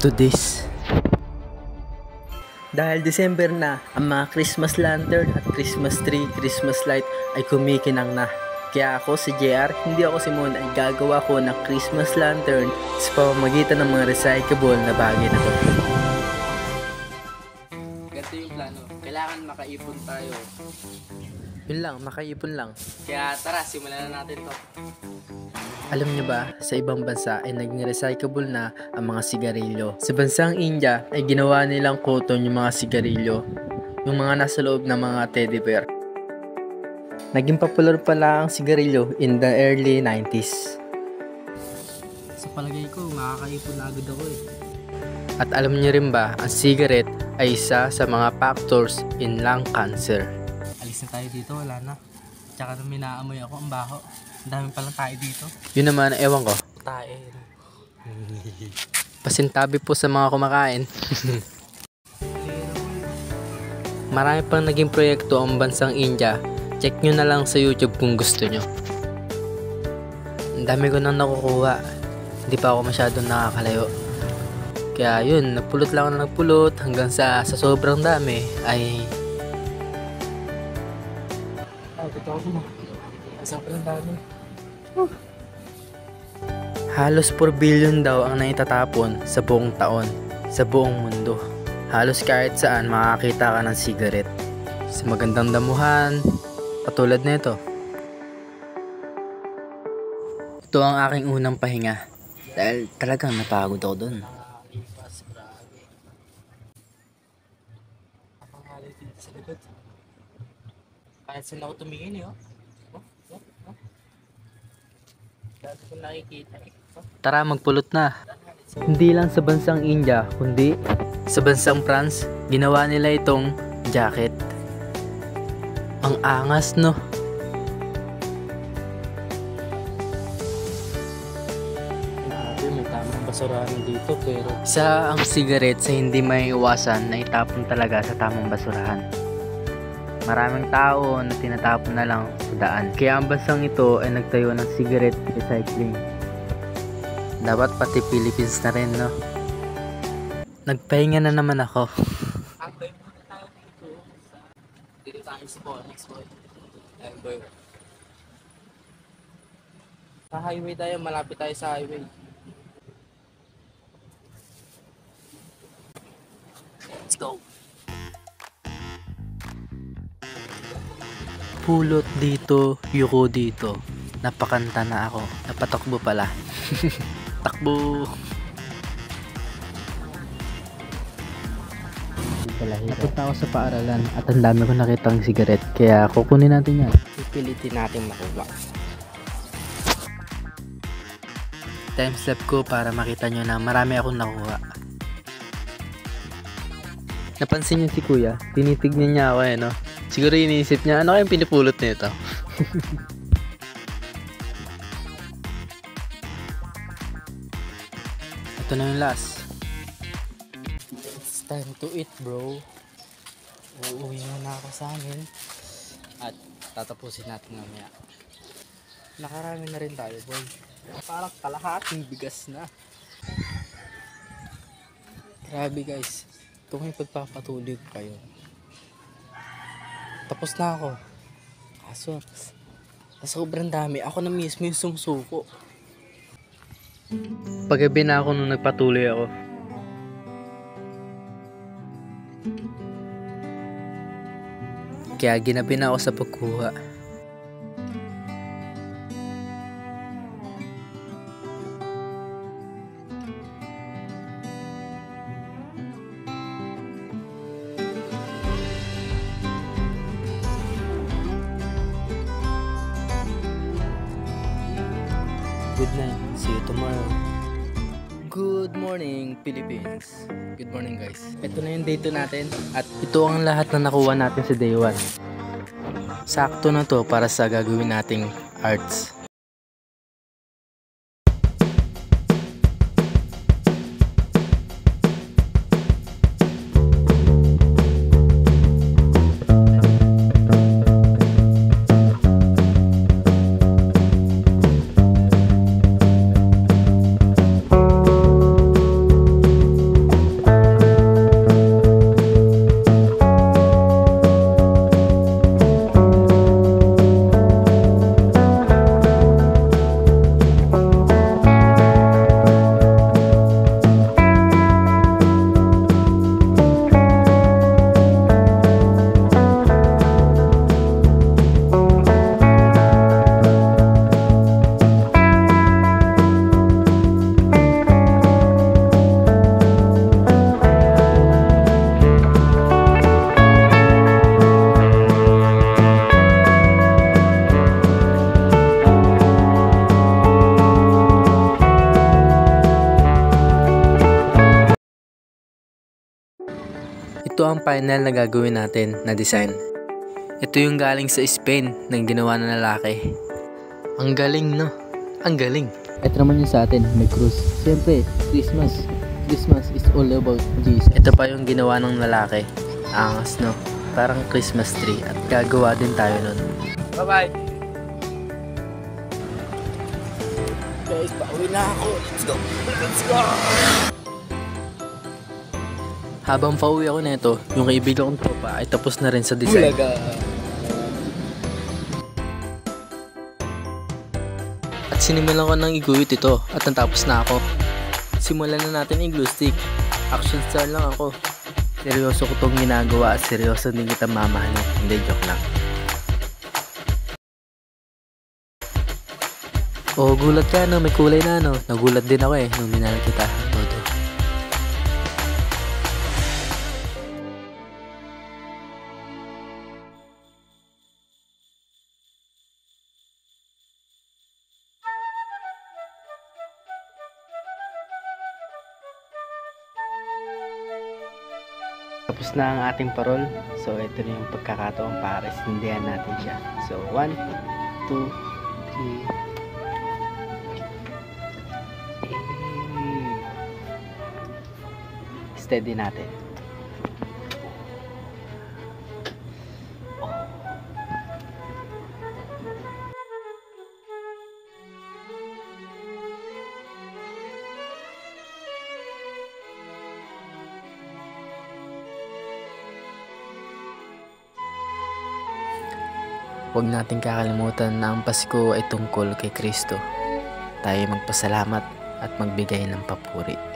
to this. Dahil December na, ang mga Christmas lantern at Christmas tree, Christmas light ay kumikinang na. Kaya ako si JR, hindi ako si Mon, ay gagawa ko ng Christmas lantern sa pamamagitan ng mga recyclable na bagay na to. Ganito yung plano. Kailangan makaipon tayo. Yun lang, makaipon lang. Kaya tara, simulan na natin to. Alam niyo ba, sa ibang bansa ay naging recyclable na ang mga sigarilyo. Sa bansang India ay ginawa nilang cotton yung mga sigarilyo, yung mga nasa loob ng mga teddy bear. Naging popular pala ang sigarilyo in the early 90s. Sa palagay ko, makakaipon na agad ako eh. At alam niyo rin ba, ang cigarette ay isa sa mga factors in lung cancer. Alis na tayo dito, wala na. Tsaka nung minaamoy ako, ang baho. Ang dami palang tayo dito. Yun naman, ewan ko. Tayo. Pasintabi po sa mga kumakain. Marami pang naging proyekto ang bansang India. Check nyo na lang sa YouTube kung gusto nyo. Ang dami ko nang nakukuha. Hindi pa ako masyadong nakakalayo. Kaya yun, nagpulot lang ako na nagpulot hanggang sa sobrang dami ay... Halos 4 billion daw ang naitatapon sa buong taon, sa buong mundo. Halos kahit saan makakita ka ng cigarette. Sa magandang damuhan, katulad nito. Ito ang aking unang pahinga dahil talagang napagod ako doon. Kahit saan ako tumingin eh, oh. Dati ko nakikita eh. Tara, magpulot na. Hindi lang sa bansang India, kundi sa bansang France, ginawa nila itong jacket. Ang angas, no? Grabe, may tamang basurahan dito pero... Isa ang cigarette sa hindi may iwasan na itapon talaga sa tamang basurahan. Maraming tao na tinatapon na lang sa daan. Kaya ang bansang ito ay nagtayo ng cigarette recycling. Dapat pati Philippines na rin, no? Nagpahinga na naman ako. Tambay muna tayo dito. Dito tayo sa next boy. Ayun boy. Sa highway tayo, malapit tayo sa highway. Let's go! Pulot dito, yuko dito. Napakanta na ako. Napatakbo pala. Takbo! Napunta ako sa paaralan at ang dami ko nakitang sigaret. Kaya kukunin natin yan. Pipilitin natin makuha. Time step ko para makita nyo na marami akong nakuha. Napansin niyo si kuya? Tinitignan niya ako eh, no? Siguro iniisip niya, ano kayang pinipulot nito? Ito na yung last. It's time to eat, bro. Uuwi muna ako sa amin. At tatapusin natin mamaya. Nakarami na rin tayo, boy. Parang kalahating bigas na. Grabe guys. Kung may pagpapatuloy kayo. Tapos na ako. Kaso, sa sobrang dami, ako na mismo yung sumusuko. Paggabi na ako nung nagpatuloy ako. Kaya ginabi na ako sa pagkuha. Good night. See you tomorrow. Good morning, Philippines. Good morning, guys. Ito na yung day 2 natin. At ito ang lahat na nakuha natin sa day 1. Sakto na to para sa gagawin nating arts. Ito ang final na gagawin natin na design. Ito yung galing sa Spain ng ginawa ng lalaki. Ang galing, no? Ang galing. Ito naman yung sa atin, may cruise. Siyempre, Christmas. Christmas is all about Jesus. Ito pa yung ginawa ng lalaki. Angas, no? Parang Christmas tree. At gagawa din tayo nun. Bye-bye! Guys, pauwi na ako. Let's go! Let's go! Habang pauwi ako nito, yung kaibigan kong tropa ay tapos na rin sa design. Bulaga! At sinimulan ko ng iguhit ito at natapos na ako. Simulan na natin i-glue stick. Action star lang ako. Seryoso ko itong ginagawa at seryoso din kita mamahalin. Hindi, joke lang. Oh, gulat ka no, may kulay na no. Nagulat din ako nung minahal kita. Todo. Tapos na ang ating parol. So, ito na yung pagkakataon para sindihan natin siya. So, 1, 2, 3. Steady natin. Huwag natin kakalimutan na ang Pasko ay tungkol kay Kristo. Tayo magpasalamat at magbigay ng papuri.